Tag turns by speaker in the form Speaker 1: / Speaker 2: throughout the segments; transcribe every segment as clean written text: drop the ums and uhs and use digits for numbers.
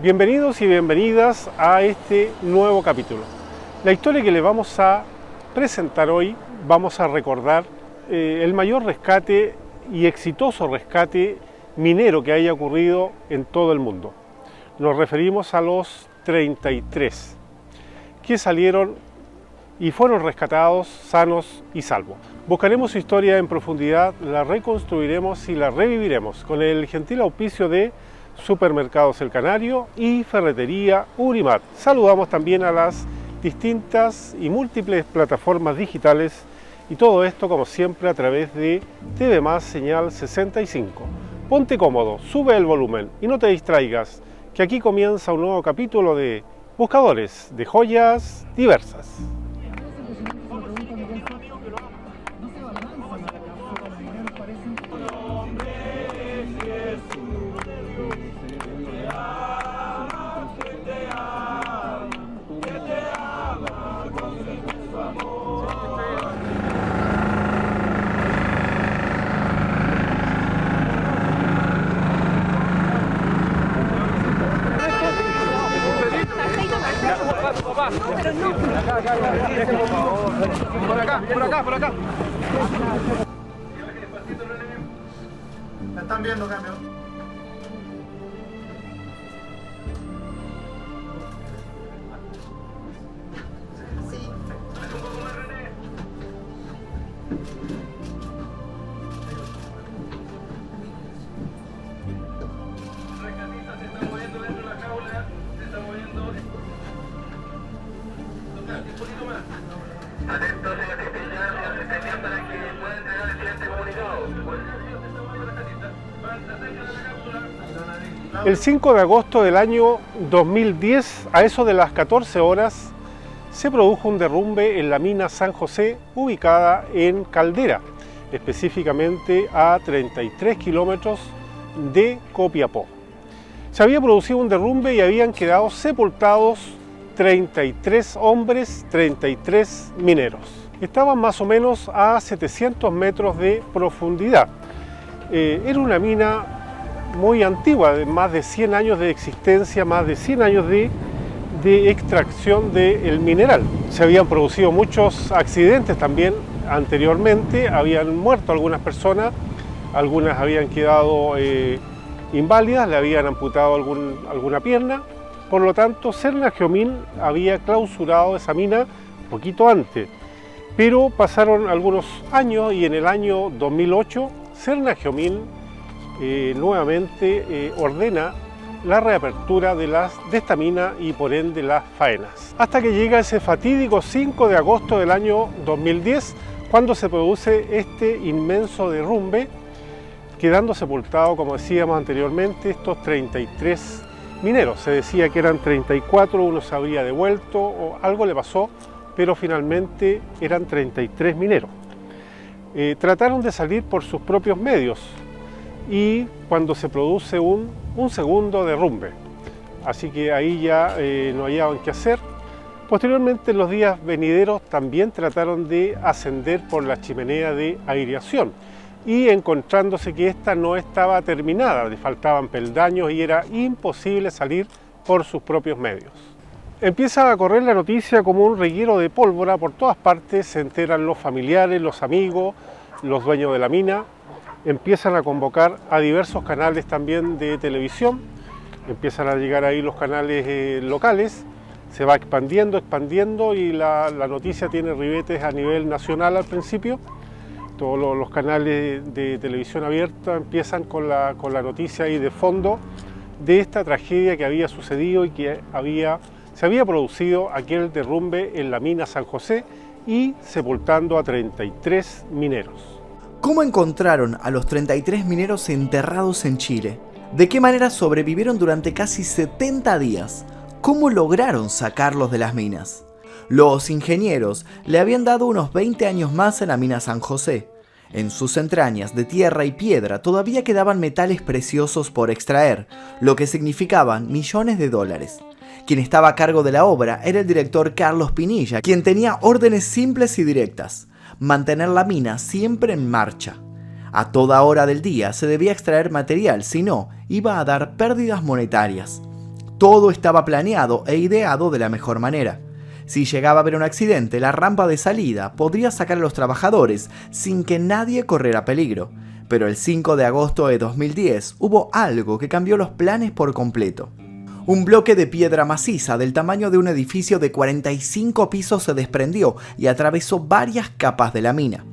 Speaker 1: Bienvenidos y bienvenidas a este nuevo capítulo. La historia que les vamos a presentar hoy, vamos a recordar el mayor rescate y exitoso rescate minero que haya ocurrido en todo el mundo. Nos referimos a los 33 que salieron y fueron rescatados sanos y salvos. Buscaremos su historia en profundidad, la reconstruiremos y la reviviremos con el gentil auspicio de Supermercados El Canario y Ferretería Urimat. Saludamos también a las distintas y múltiples plataformas digitales y todo esto como siempre a través de TV Más Señal 65. Ponte cómodo, sube el volumen y no te distraigas, que aquí comienza un nuevo capítulo de Buscadores de Joyas Diversas. Por acá.
Speaker 2: ¿Me están viendo, cambio? Sí.
Speaker 3: Rescatistas se están moviendo dentro de la jaula, se están moviendo. Un poquito más. Atentos, señor Cristian, señor Cristian, para que pueda entregar el siguiente comunicado.
Speaker 1: El 5 de agosto del año 2010, a eso de las 14 horas, se produjo un derrumbe en la mina San José, ubicada en Caldera, específicamente a 33 kilómetros de Copiapó. Se había producido un derrumbe y habían quedado sepultados 33 hombres, 33 mineros. Estaban más o menos a 700 metros de profundidad. Era una mina muy antigua, de más de 100 años de existencia, más de 100 años de extracción del mineral. Se habían producido muchos accidentes también anteriormente, habían muerto algunas personas, algunas habían quedado inválidas, le habían amputado alguna pierna. Por lo tanto, Serna Geomín había clausurado esa mina un poquito antes, pero pasaron algunos años y en el año 2008 Serna Geomín nuevamente ordena la reapertura de esta mina y por ende las faenas. Hasta que llega ese fatídico 5 de agosto del año 2010, cuando se produce este inmenso derrumbe, quedando sepultado, como decíamos anteriormente, estos 33 mineros. Se decía que eran 34, uno se habría devuelto o algo le pasó, pero finalmente eran 33 mineros. Trataron de salir por sus propios medios y cuando se produce un segundo derrumbe, así que ahí ya no hallaban qué hacer. Posteriormente, en los días venideros, también trataron de ascender por la chimenea de aireación y encontrándose que esta no estaba terminada, le faltaban peldaños y era imposible salir por sus propios medios. Empieza a correr la noticia como un reguero de pólvora por todas partes, se enteran los familiares, los amigos, los dueños de la mina, empiezan a convocar a diversos canales también de televisión, empiezan a llegar ahí los canales locales, se va expandiendo y la noticia tiene ribetes a nivel nacional al principio. Todos los canales de televisión abierta empiezan con la noticia ahí de fondo de esta tragedia que había sucedido y que se había producido aquel derrumbe en la mina San José y sepultando a 33 mineros.
Speaker 4: ¿Cómo encontraron a los 33 mineros enterrados en Chile? ¿De qué manera sobrevivieron durante casi 70 días? ¿Cómo lograron sacarlos de las minas? Los ingenieros le habían dado unos 20 años más a la mina San José. En sus entrañas de tierra y piedra todavía quedaban metales preciosos por extraer, lo que significaban millones de dólares. Quien estaba a cargo de la obra era el director Carlos Pinilla, quien tenía órdenes simples y directas: mantener la mina siempre en marcha. A toda hora del día se debía extraer material, si no, iba a dar pérdidas monetarias. Todo estaba planeado e ideado de la mejor manera. Si llegaba a haber un accidente, la rampa de salida podría sacar a los trabajadores sin que nadie corriera peligro. Pero el 5 de agosto de 2010 hubo algo que cambió los planes por completo. Un bloque de piedra maciza del tamaño de un edificio de 45 pisos se desprendió y atravesó varias capas de la mina.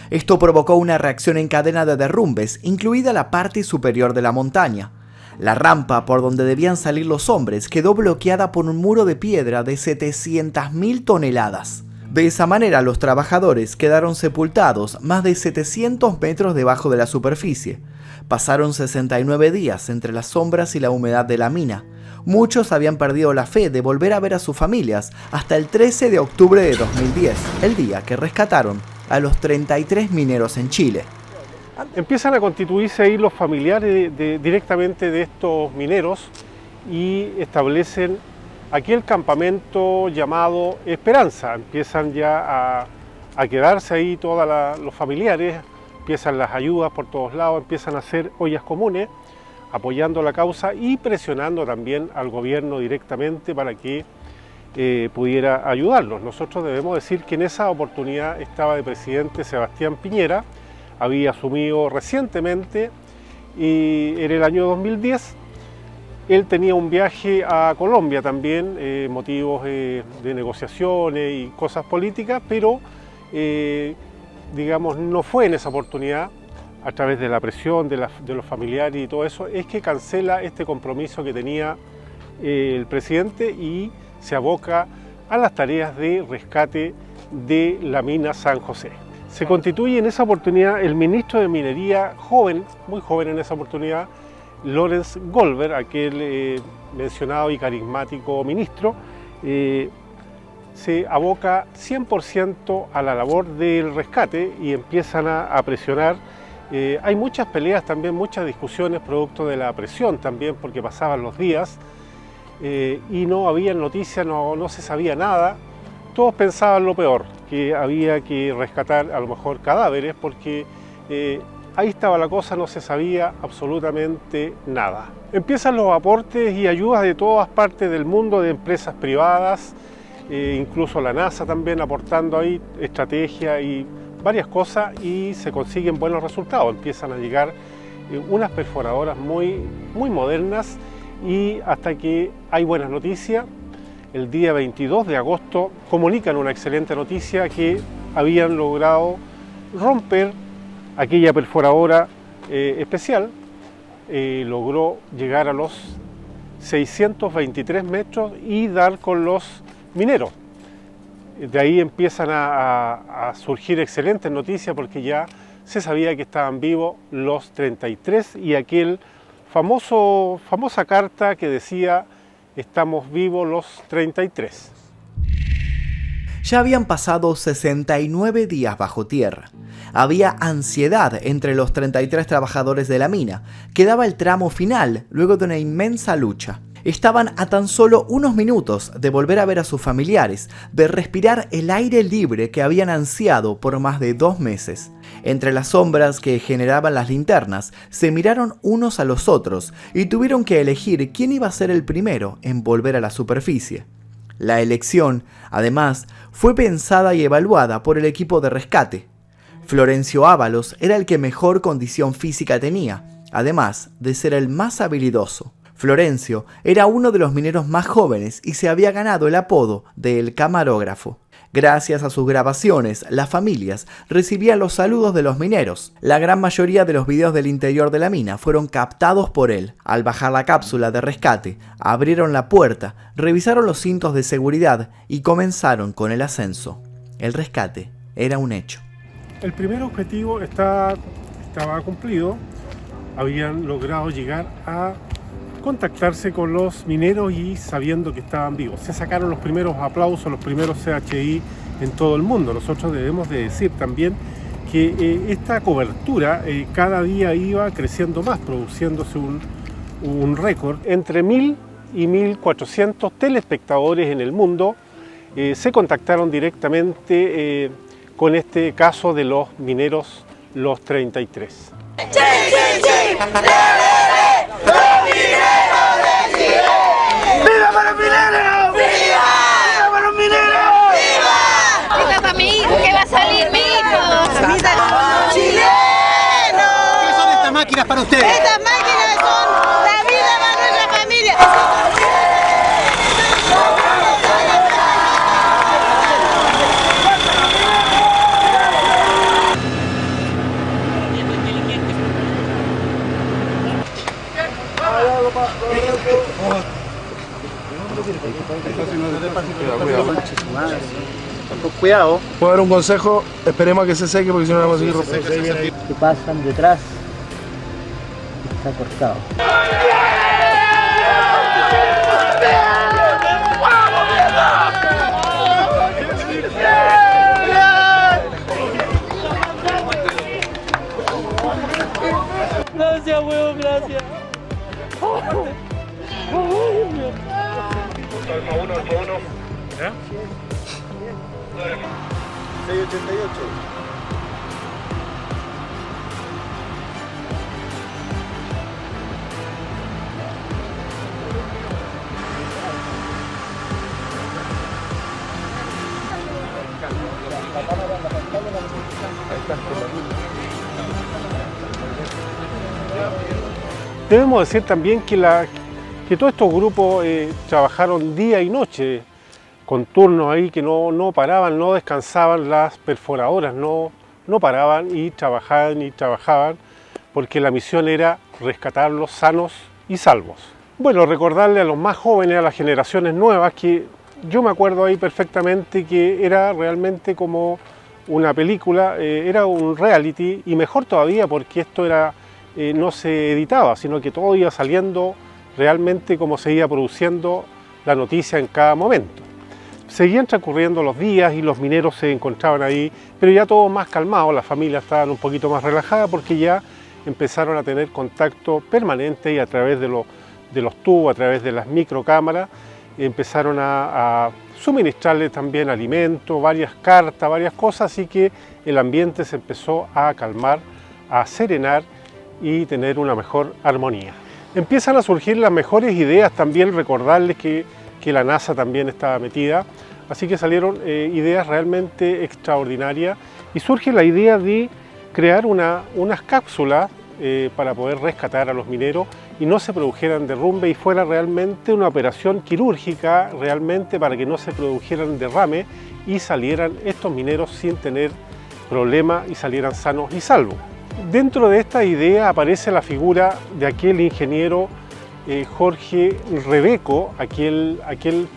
Speaker 4: Esto provocó una reacción en cadena de derrumbes, incluida la parte superior de la montaña. La rampa por donde debían salir los hombres quedó bloqueada por un muro de piedra de 700.000 toneladas. De esa manera los trabajadores quedaron sepultados más de 700 metros debajo de la superficie. Pasaron 69 días entre las sombras y la humedad de la mina. Muchos habían perdido la fe de volver a ver a sus familias hasta el 13 de octubre de 2010, el día que rescataron a los 33 mineros en Chile.
Speaker 1: Empiezan a constituirse ahí los familiares directamente de estos mineros y establecen aquel campamento llamado Esperanza. Empiezan ya a quedarse ahí todos los familiares, empiezan las ayudas por todos lados, empiezan a hacer ollas comunes, apoyando la causa y presionando también al gobierno directamente para que pudiera ayudarlos. Nosotros debemos decir que en esa oportunidad estaba de presidente Sebastián Piñera, había asumido recientemente y en el año 2010 él tenía un viaje a Colombia también, motivos de negociaciones y cosas políticas, pero digamos no fue en esa oportunidad, a través de la presión de los familiares y todo eso, es que cancela este compromiso que tenía el presidente y se aboca a las tareas de rescate de la mina San José. Se constituye en esa oportunidad el ministro de Minería joven, muy joven en esa oportunidad, Lorenz Goldberg, aquel mencionado y carismático ministro, se aboca 100% a la labor del rescate y empiezan a presionar. Hay muchas peleas también, muchas discusiones producto de la presión también, porque pasaban los días y no había noticias, no se sabía nada. Todos pensaban lo peor, que había que rescatar a lo mejor cadáveres, porque ahí estaba la cosa, no se sabía absolutamente nada. Empiezan los aportes y ayudas de todas partes del mundo, de empresas privadas, incluso la NASA también aportando ahí estrategia y varias cosas, y se consiguen buenos resultados. Empiezan a llegar unas perforadoras muy modernas y hasta que hay buenas noticias. El día 22 de agosto comunican una excelente noticia, que habían logrado romper aquella perforadora especial, logró llegar a los 623 metros y dar con los mineros. De ahí empiezan a surgir excelentes noticias, porque ya se sabía que estaban vivos los 33 y aquel famosa carta que decía: estamos vivos los 33.
Speaker 4: Ya habían pasado 69 días bajo tierra. Había ansiedad entre los 33 trabajadores de la mina. Quedaba el tramo final, luego de una inmensa lucha. Estaban a tan solo unos minutos de volver a ver a sus familiares, de respirar el aire libre que habían ansiado por más de 2 meses. Entre las sombras que generaban las linternas, se miraron unos a los otros y tuvieron que elegir quién iba a ser el primero en volver a la superficie. La elección, además, fue pensada y evaluada por el equipo de rescate. Florencio Ábalos era el que mejor condición física tenía, además de ser el más habilidoso. Florencio era uno de los mineros más jóvenes y se había ganado el apodo de El Camarógrafo. Gracias a sus grabaciones, las familias recibían los saludos de los mineros. La gran mayoría de los videos del interior de la mina fueron captados por él. Al bajar la cápsula de rescate, abrieron la puerta, revisaron los cintos de seguridad y comenzaron con el ascenso. El rescate era un hecho.
Speaker 1: El primer objetivo estaba cumplido. Habían logrado llegar a contactarse con los mineros y sabiendo que estaban vivos. Se sacaron los primeros aplausos, los primeros CHI en todo el mundo. Nosotros debemos de decir también que esta cobertura cada día iba creciendo más, produciéndose un récord. Entre 1.000 y 1.400 telespectadores en el mundo se contactaron directamente con este caso de los mineros, los 33.
Speaker 3: ¡Sí, sí, sí! ¡Los mineros de Chile!
Speaker 5: máquinas para ustedes?
Speaker 6: Estas máquinas son la vida para nuestra familia.
Speaker 5: Cuidado.
Speaker 7: Puedo dar un consejo, esperemos a que se seque porque si no vamos a seguir rompiendo.
Speaker 8: Que pasan detrás, está cortado.
Speaker 6: Gracias, huevo, gracias.
Speaker 3: Alfa 1, Alfa 1.
Speaker 5: 688.
Speaker 1: Debemos decir también que todos estos grupos trabajaron día y noche, con turnos ahí que no paraban, no descansaban. Las perforadoras no paraban y trabajaban, porque la misión era rescatarlos sanos y salvos. Bueno, recordarle a los más jóvenes, a las generaciones nuevas, que yo me acuerdo ahí perfectamente que era realmente como una película, era un reality, y mejor todavía porque esto era, no se editaba, sino que todo iba saliendo realmente como se iba produciendo la noticia en cada momento. Seguían transcurriendo los días y los mineros se encontraban ahí, pero ya todo más calmado, las familias estaban un poquito más relajadas porque ya empezaron a tener contacto permanente y a través de los tubos, a través de las microcámaras, empezaron a suministrarles también alimentos, varias cartas, varias cosas, así que el ambiente se empezó a calmar, a serenar y tener una mejor armonía. Empiezan a surgir las mejores ideas, también recordarles que la NASA también estaba metida, así que salieron ideas realmente extraordinarias y surge la idea de crear unas cápsulas para poder rescatar a los mineros y no se produjeran derrumbe y fuera realmente una operación quirúrgica realmente para que no se produjeran derrame y salieran estos mineros sin tener problemas y salieran sanos y salvos. Dentro de esta idea aparece la figura de aquel ingeniero Jorge Rebeco, aquel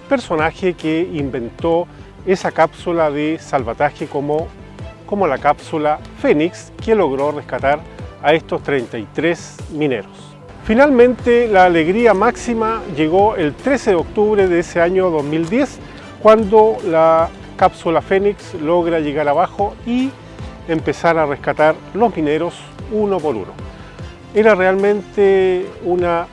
Speaker 1: personaje que inventó esa cápsula de salvataje como la cápsula Fénix, que logró rescatar a estos 33 mineros. Finalmente, la alegría máxima llegó el 13 de octubre de ese año 2010, cuando la cápsula Fénix logra llegar abajo y empezar a rescatar los mineros uno por uno. Era realmente una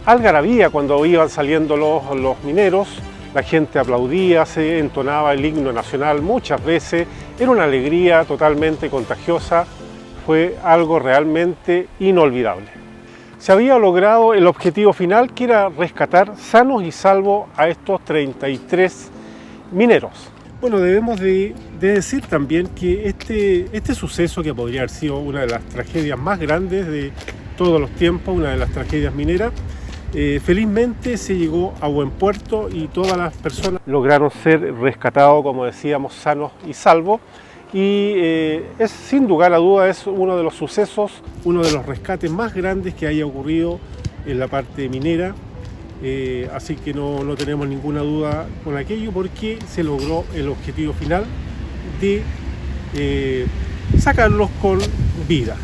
Speaker 1: algarabía cuando iban saliendo los mineros, la gente aplaudía, se entonaba el himno nacional muchas veces, era una alegría totalmente contagiosa, fue algo realmente inolvidable. Se había logrado el objetivo final, que era rescatar sanos y salvos a estos 33 mineros. Bueno, debemos de decir también que este suceso, que podría haber sido una de las tragedias más grandes de todos los tiempos, una de las tragedias mineras, felizmente se llegó a buen puerto y todas las personas lograron ser rescatados, como decíamos, sanos y salvos. Y es sin lugar a duda es uno de los sucesos, uno de los rescates más grandes que haya ocurrido en la parte minera. Así que no tenemos ninguna duda con aquello, porque se logró el objetivo final de sacarlos con vida.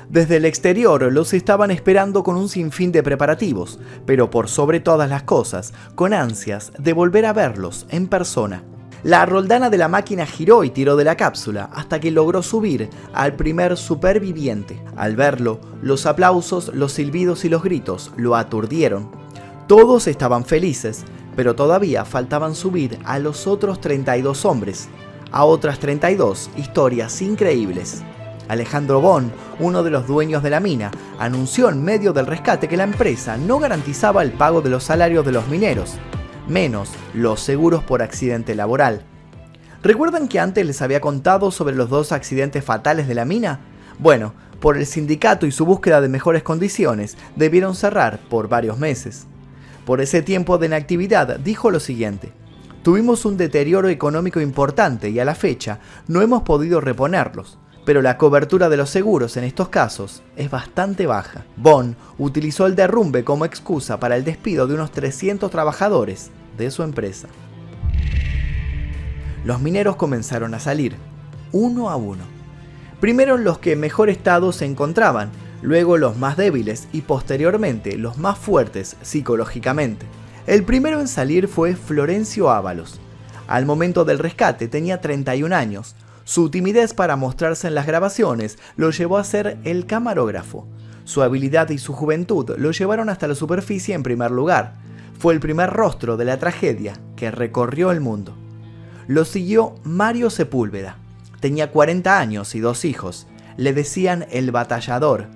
Speaker 4: Desde el exterior los estaban esperando con un sinfín de preparativos, pero por sobre todas las cosas, con ansias de volver a verlos en persona. La roldana de la máquina giró y tiró de la cápsula hasta que logró subir al primer superviviente. Al verlo, los aplausos, los silbidos y los gritos lo aturdieron. Todos estaban felices, pero todavía faltaban subir a los otros 32 hombres, a otras 32 historias increíbles. Alejandro Bon, uno de los dueños de la mina, anunció en medio del rescate que la empresa no garantizaba el pago de los salarios de los mineros, menos los seguros por accidente laboral. ¿Recuerdan que antes les había contado sobre los 2 accidentes fatales de la mina? Bueno, Por el sindicato y su búsqueda de mejores condiciones, debieron cerrar por varios meses. Por ese tiempo de inactividad, dijo lo siguiente: tuvimos un deterioro económico importante y a la fecha no hemos podido reponerlos, pero la cobertura de los seguros en estos casos es bastante baja. Bond utilizó el derrumbe como excusa para el despido de unos 300 trabajadores de su empresa. Los mineros comenzaron a salir, uno a uno. Primero los que en mejor estado se encontraban, luego los más débiles y posteriormente los más fuertes psicológicamente. El primero en salir fue Florencio Ábalos. Al momento del rescate tenía 31 años. Su timidez para mostrarse en las grabaciones lo llevó a ser el camarógrafo. Su habilidad y su juventud lo llevaron hasta la superficie en primer lugar. Fue el primer rostro de la tragedia que recorrió el mundo. Lo siguió Mario Sepúlveda. Tenía 40 años y 2 hijos. Le decían el batallador.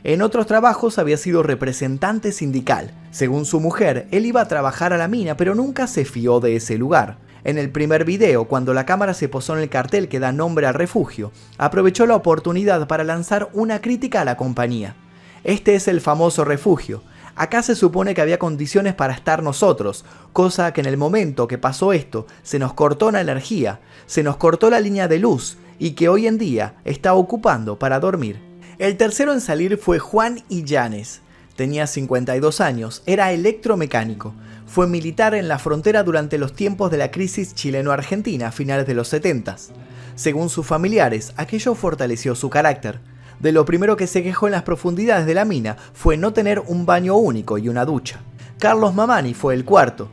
Speaker 4: En otros trabajos había sido representante sindical. Según su mujer, él iba a trabajar a la mina, pero nunca se fió de ese lugar. En el primer video, cuando la cámara se posó en el cartel que da nombre al refugio, aprovechó la oportunidad para lanzar una crítica a la compañía. Este es el famoso refugio. Acá se supone que había condiciones para estar nosotros, cosa que en el momento que pasó esto, se nos cortó la energía, se nos cortó la línea de luz y que hoy en día está ocupando para dormir. El tercero en salir fue Juan Illanes. Tenía 52 años, era electromecánico. Fue militar en la frontera durante los tiempos de la crisis chileno-argentina a finales de los 70s. Según sus familiares, aquello fortaleció su carácter. De lo primero que se quejó en las profundidades de la mina fue no tener un baño único y una ducha. Carlos Mamani fue el cuarto.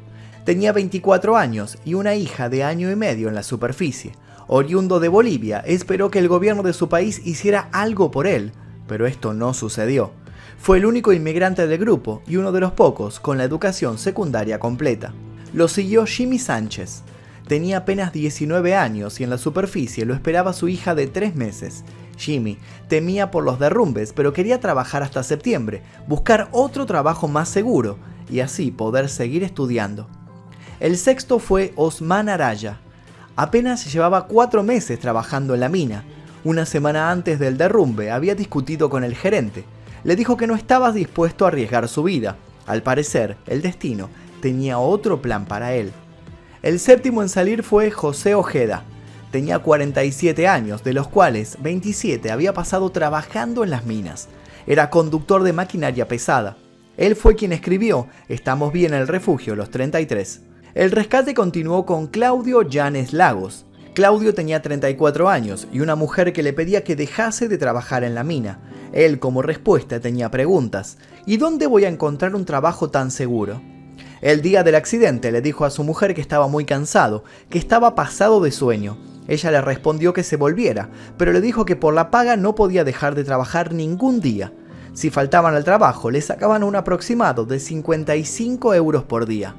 Speaker 4: Tenía 24 años y una hija de año y medio en la superficie. Oriundo de Bolivia, esperó que el gobierno de su país hiciera algo por él, pero esto no sucedió. Fue el único inmigrante del grupo y uno de los pocos con la educación secundaria completa. Lo siguió Jimmy Sánchez. Tenía apenas 19 años y en la superficie lo esperaba su hija de 3 meses. Jimmy temía por los derrumbes, pero quería trabajar hasta septiembre, buscar otro trabajo más seguro y así poder seguir estudiando. El sexto fue Osman Araya. Apenas llevaba 4 meses trabajando en la mina. Una semana antes del derrumbe había discutido con el gerente. Le dijo que no estaba dispuesto a arriesgar su vida. Al parecer, el destino tenía otro plan para él. El séptimo en salir fue José Ojeda. Tenía 47 años, de los cuales 27 había pasado trabajando en las minas. Era conductor de maquinaria pesada. Él fue quien escribió "Estamos bien en el refugio, los 33". El rescate continuó con Claudio Llanes Lagos. Claudio tenía 34 años y una mujer que le pedía que dejase de trabajar en la mina. Él, como respuesta, tenía preguntas. ¿Y dónde voy a encontrar un trabajo tan seguro? El día del accidente le dijo a su mujer que estaba muy cansado, que estaba pasado de sueño. Ella le respondió que se volviera, pero le dijo que por la paga no podía dejar de trabajar ningún día. Si faltaban al trabajo, le sacaban un aproximado de 55 euros por día.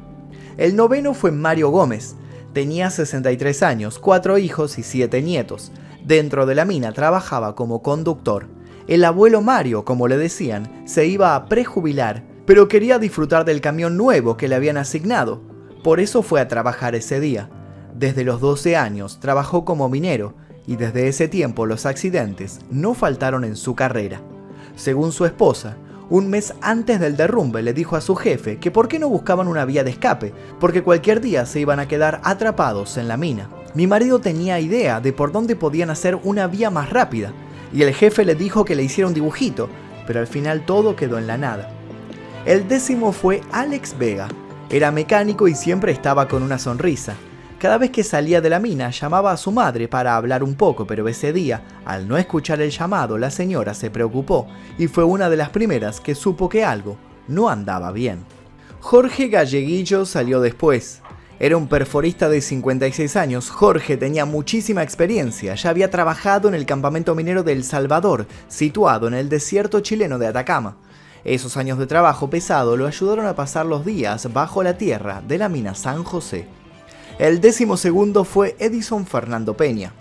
Speaker 4: El noveno fue Mario Gómez. Tenía 63 años, 4 hijos y 7 nietos. Dentro de la mina trabajaba como conductor. El abuelo Mario, como le decían, se iba a prejubilar, pero quería disfrutar del camión nuevo que le habían asignado. Por eso fue a trabajar ese día. Desde los 12 años trabajó como minero y desde ese tiempo los accidentes no faltaron en su carrera. Según su esposa, un mes antes del derrumbe le dijo a su jefe que por qué no buscaban una vía de escape, porque cualquier día se iban a quedar atrapados en la mina. Mi marido tenía idea de por dónde podían hacer una vía más rápida y el jefe le dijo que le hiciera un dibujito, pero al final todo quedó en la nada. El décimo fue Alex Vega. Era mecánico y siempre estaba con una sonrisa. Cada vez que salía de la mina llamaba a su madre para hablar un poco, pero ese día, al no escuchar el llamado, la señora se preocupó y fue una de las primeras que supo que algo no andaba bien. Jorge Galleguillo salió después. Era un perforista de 56 años. Jorge tenía muchísima experiencia, ya había trabajado en el campamento minero de El Salvador, situado en el desierto chileno de Atacama. Esos años de trabajo pesado lo ayudaron a pasar los días bajo la tierra de la mina San José. El 12º fue Edison Fernando Peña.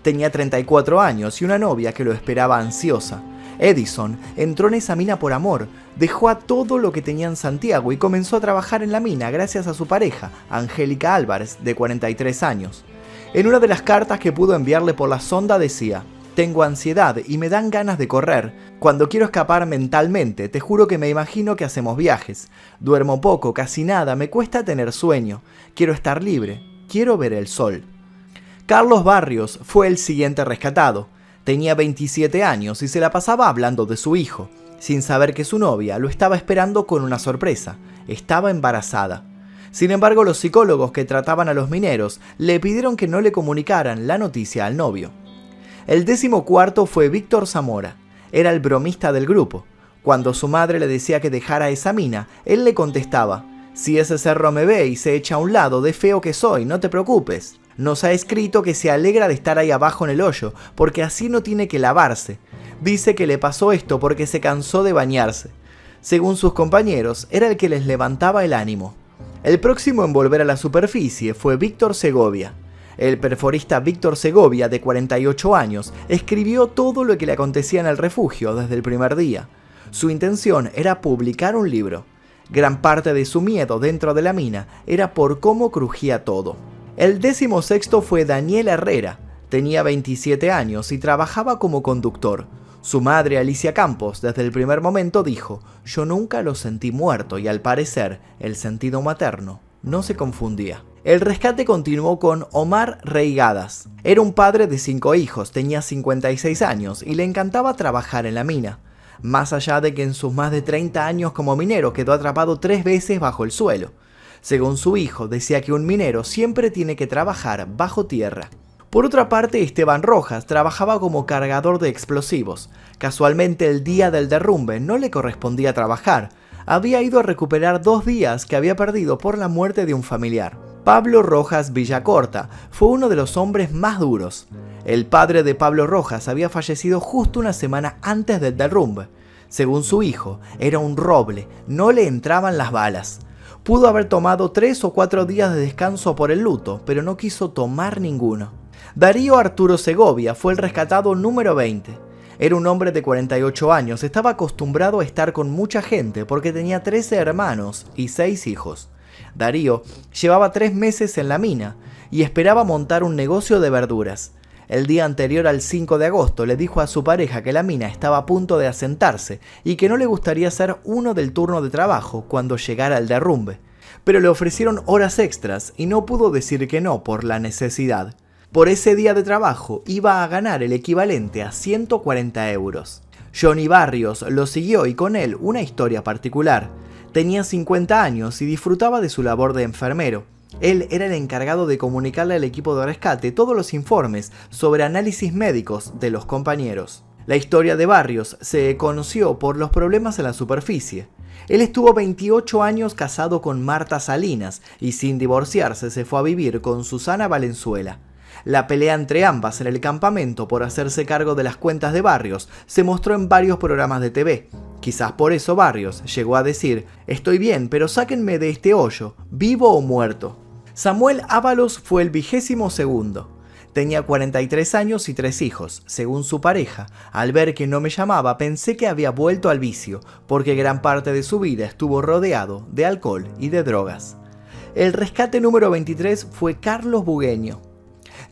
Speaker 4: Tenía 34 años y una novia que lo esperaba ansiosa. Edison entró en esa mina por amor, dejó a todo lo que tenía en Santiago y comenzó a trabajar en la mina gracias a su pareja, Angélica Álvarez, de 43 años. En una de las cartas que pudo enviarle por la sonda decía: Tengo ansiedad y me dan ganas de correr. Cuando quiero escapar mentalmente, te juro que me imagino que hacemos viajes. Duermo poco, casi nada, me cuesta tener sueño. Quiero estar libre, quiero ver el sol. Carlos Barrios fue el siguiente rescatado. Tenía 27 años y se la pasaba hablando de su hijo, sin saber que su novia lo estaba esperando con una sorpresa. Estaba embarazada. Sin embargo, los psicólogos que trataban a los mineros le pidieron que no le comunicaran la noticia al novio. El 14º fue Víctor Zamora. Era el bromista del grupo. Cuando su madre le decía que dejara esa mina, él le contestaba: si ese cerro me ve y se echa a un lado, de feo que soy, no te preocupes. Nos ha escrito que se alegra de estar ahí abajo en el hoyo, porque así no tiene que lavarse. Dice que le pasó esto porque se cansó de bañarse. Según sus compañeros, era el que les levantaba el ánimo. El próximo en volver a la superficie fue Víctor Segovia. El perforista Víctor Segovia, de 48 años, escribió todo lo que le acontecía en el refugio desde el primer día. Su intención era publicar un libro. Gran parte de su miedo dentro de la mina era por cómo crujía todo. El 16º fue Daniel Herrera. Tenía 27 años y trabajaba como conductor. Su madre, Alicia Campos, desde el primer momento dijo: yo nunca lo sentí muerto, y al parecer el sentido materno no se confundía. El rescate continuó con Omar Reigadas. Era un padre de 5 hijos, tenía 56 años y le encantaba trabajar en la mina. Más allá de que en sus más de 30 años como minero quedó atrapado 3 veces bajo el suelo. Según su hijo, decía que un minero siempre tiene que trabajar bajo tierra. Por otra parte, Esteban Rojas trabajaba como cargador de explosivos. Casualmente, el día del derrumbe no le correspondía trabajar. Había ido a recuperar 2 días que había perdido por la muerte de un familiar. Pablo Rojas Villacorta fue uno de los hombres más duros. El padre de Pablo Rojas había fallecido justo una semana antes del derrumbe. Según su hijo, era un roble, no le entraban las balas. Pudo haber tomado 3 o 4 días de descanso por el luto, pero no quiso tomar ninguno. Darío Arturo Segovia fue el rescatado número 20. Era un hombre de 48 años, estaba acostumbrado a estar con mucha gente porque tenía 13 hermanos y 6 hijos. Darío llevaba 3 meses en la mina y esperaba montar un negocio de verduras. El día anterior al 5 de agosto le dijo a su pareja que la mina estaba a punto de asentarse y que no le gustaría ser uno del turno de trabajo cuando llegara el derrumbe. Pero le ofrecieron horas extras y no pudo decir que no por la necesidad. Por ese día de trabajo iba a ganar el equivalente a 140 euros. Johnny Barrios lo siguió y con él una historia particular. Tenía 50 años y disfrutaba de su labor de enfermero. Él era el encargado de comunicarle al equipo de rescate todos los informes sobre análisis médicos de los compañeros. La historia de Barrios se conoció por los problemas en la superficie. Él estuvo 28 años casado con Marta Salinas y sin divorciarse se fue a vivir con Susana Valenzuela. La pelea entre ambas en el campamento por hacerse cargo de las cuentas de Barrios se mostró en varios programas de TV. Quizás por eso Barrios llegó a decir: estoy bien, pero sáquenme de este hoyo, vivo o muerto. Samuel Ábalos fue el 22º. Tenía 43 años y 3 hijos. Según su pareja, al ver que no me llamaba pensé que había vuelto al vicio, porque gran parte de su vida estuvo rodeado de alcohol y de drogas. El rescate número 23 fue Carlos Bugueño.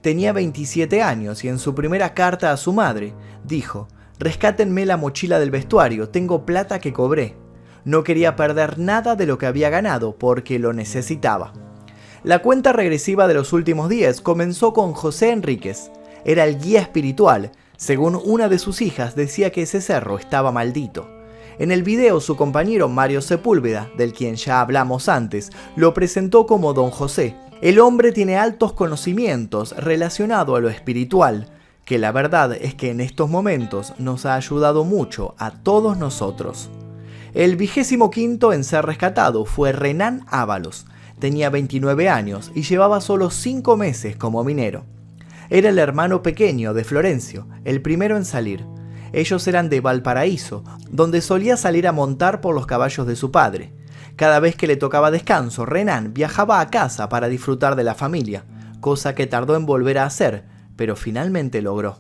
Speaker 4: Tenía 27 años y en su primera carta a su madre dijo: rescátenme la mochila del vestuario, tengo plata que cobré. No quería perder nada de lo que había ganado porque lo necesitaba. La cuenta regresiva de los últimos días comenzó con José Enríquez. Era el guía espiritual. Según una de sus hijas, decía que ese cerro estaba maldito. En el video, su compañero Mario Sepúlveda, del quien ya hablamos antes, lo presentó como Don José. El hombre tiene altos conocimientos relacionados a lo espiritual, que la verdad es que en estos momentos nos ha ayudado mucho a todos nosotros. El 25º en ser rescatado fue Renan Ábalos. Tenía 29 años y llevaba solo 5 meses como minero. Era el hermano pequeño de Florencio, el primero en salir. Ellos eran de Valparaíso, donde solía salir a montar por los caballos de su padre. Cada vez que le tocaba descanso, Renan viajaba a casa para disfrutar de la familia, cosa que tardó en volver a hacer, pero finalmente logró.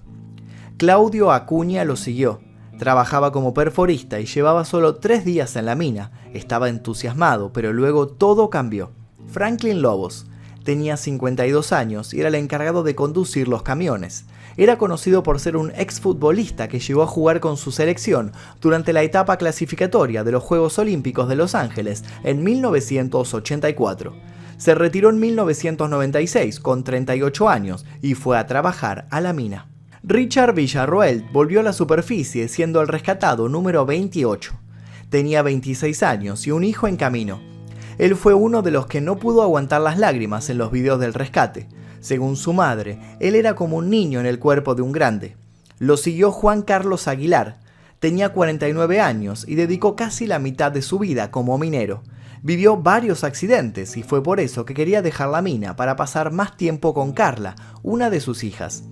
Speaker 4: Claudio Acuña lo siguió. Trabajaba como perforista y llevaba solo 3 días en la mina. Estaba entusiasmado, pero luego todo cambió. Franklin Lobos tenía 52 años y era el encargado de conducir los camiones. Era conocido por ser un exfutbolista que llegó a jugar con su selección durante la etapa clasificatoria de los Juegos Olímpicos de Los Ángeles en 1984. Se retiró en 1996 con 38 años y fue a trabajar a la mina. Richard Villarroel volvió a la superficie siendo el rescatado número 28. Tenía 26 años y un hijo en camino. Él fue uno de los que no pudo aguantar las lágrimas en los videos del rescate. Según su madre, él era como un niño en el cuerpo de un grande. Lo siguió Juan Carlos Aguilar. Tenía 49 años y dedicó casi la mitad de su vida como minero. Vivió varios accidentes y fue por eso que quería dejar la mina para pasar más tiempo con Carla, una de sus hijas.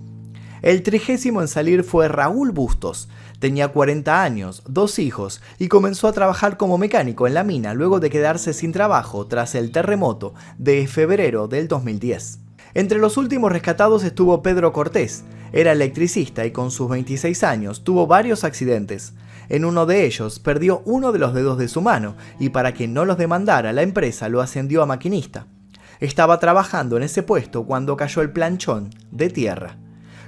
Speaker 4: El 30º en salir fue Raúl Bustos. Tenía 40 años, 2 hijos y comenzó a trabajar como mecánico en la mina luego de quedarse sin trabajo tras el terremoto de febrero del 2010. Entre los últimos rescatados estuvo Pedro Cortés. Era electricista y con sus 26 años tuvo varios accidentes. En uno de ellos perdió uno de los dedos de su mano y para que no los demandara la empresa lo ascendió a maquinista. Estaba trabajando en ese puesto cuando cayó el planchón de tierra.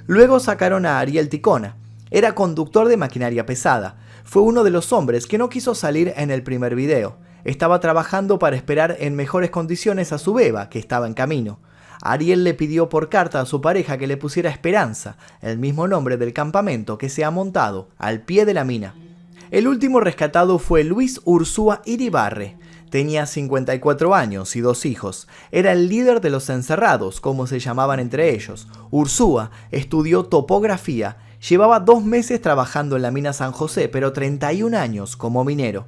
Speaker 4: Luego sacaron a Ariel Ticona. Era conductor de maquinaria pesada. Fue uno de los hombres que no quiso salir en el primer video. Estaba trabajando para esperar en mejores condiciones a su beba, que estaba en camino. Ariel le pidió por carta a su pareja que le pusiera Esperanza, el mismo nombre del campamento que se ha montado al pie de la mina. El último rescatado fue Luis Ursúa Iribarre. Tenía 54 años y 2 hijos. Era el líder de los encerrados, como se llamaban entre ellos. Ursúa estudió topografía. Llevaba 2 meses trabajando en la mina San José, pero 31 años como minero.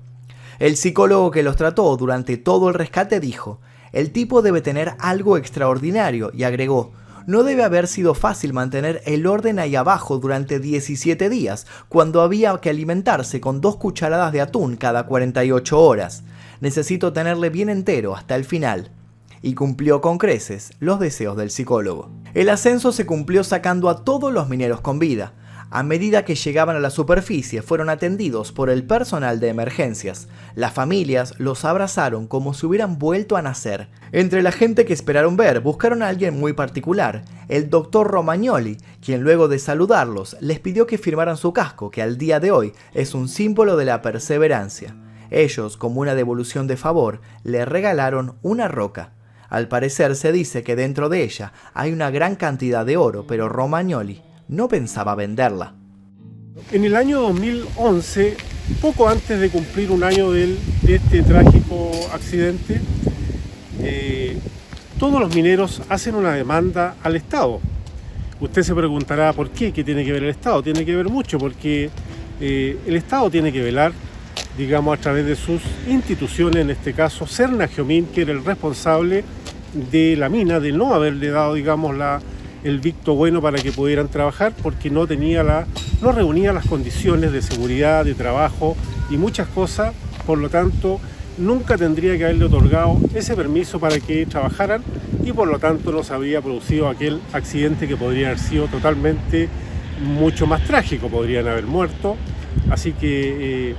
Speaker 4: El psicólogo que los trató durante todo el rescate dijo: el tipo debe tener algo extraordinario, y agregó: no debe haber sido fácil mantener el orden ahí abajo durante 17 días, cuando había que alimentarse con 2 cucharadas de atún cada 48 horas. Necesito tenerle bien entero hasta el final. Y cumplió con creces los deseos del psicólogo. El ascenso se cumplió sacando a todos los mineros con vida. A medida que llegaban a la superficie fueron atendidos por el personal de emergencias. Las familias los abrazaron como si hubieran vuelto a nacer. Entre la gente que esperaron ver, buscaron a alguien muy particular, el doctor Romagnoli, quien luego de saludarlos les pidió que firmaran su casco, que al día de hoy es un símbolo de la perseverancia. Ellos, como una devolución de favor, le regalaron una roca. Al parecer se dice que dentro de ella hay una gran cantidad de oro, pero Romagnoli no pensaba venderla.
Speaker 1: En el año 2011, poco antes de cumplir un año de este trágico accidente, todos los mineros hacen una demanda al Estado. Usted se preguntará por qué, ¿qué tiene que ver el Estado? Tiene que ver mucho porque el Estado tiene que velar, digamos, a través de sus instituciones, en este caso Cernagiomín, que era el responsable de la mina, de no haberle dado, digamos, el visto bueno para que pudieran trabajar, porque no reunía las condiciones de seguridad, de trabajo y muchas cosas. Por lo tanto, nunca tendría que haberle otorgado ese permiso para que trabajaran y por lo tanto no se habría producido aquel accidente que podría haber sido totalmente mucho más trágico, podrían haber muerto. Así que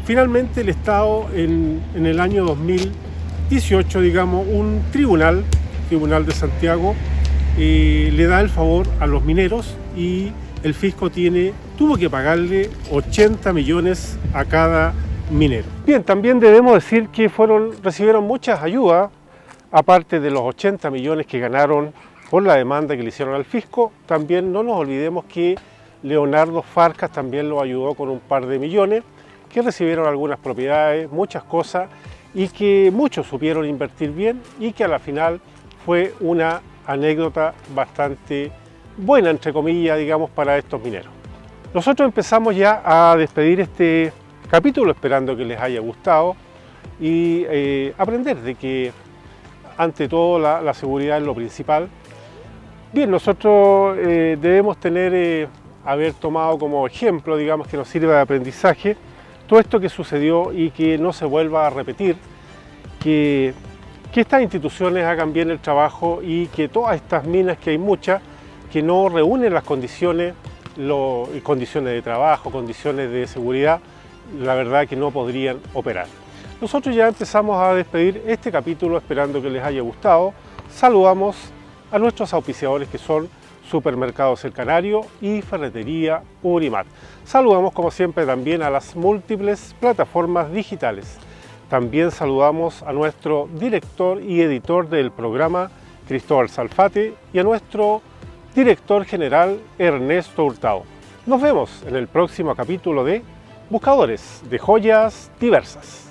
Speaker 1: finalmente el Estado en el año 2018, digamos, un tribunal de Santiago, le da el favor a los mineros y el fisco tuvo que pagarle 80 millones a cada minero. Bien, también debemos decir que recibieron muchas ayudas, aparte de los 80 millones que ganaron por la demanda que le hicieron al fisco. También no nos olvidemos que Leonardo Farcas también lo ayudó con un par de millones, que recibieron algunas propiedades, muchas cosas, y que muchos supieron invertir bien y que a la final fue una anécdota bastante buena, entre comillas, digamos, para estos mineros. Nosotros empezamos ya a despedir este capítulo, esperando que les haya gustado y aprender de que ante todo la seguridad es lo principal. Bien, nosotros debemos haber tomado como ejemplo, digamos, que nos sirva de aprendizaje todo esto que sucedió y que no se vuelva a repetir, que estas instituciones hagan bien el trabajo y que todas estas minas, que hay muchas, que no reúnen las condiciones de trabajo, condiciones de seguridad, la verdad que no podrían operar. Nosotros ya empezamos a despedir este capítulo esperando que les haya gustado. Saludamos a nuestros auspiciadores, que son Supermercados El Canario y Ferretería Urimat. Saludamos como siempre también a las múltiples plataformas digitales. También saludamos a nuestro director y editor del programa, Cristóbal Salfate, y a nuestro director general, Ernesto Hurtado. Nos vemos en el próximo capítulo de Buscadores de Joyas Diversas.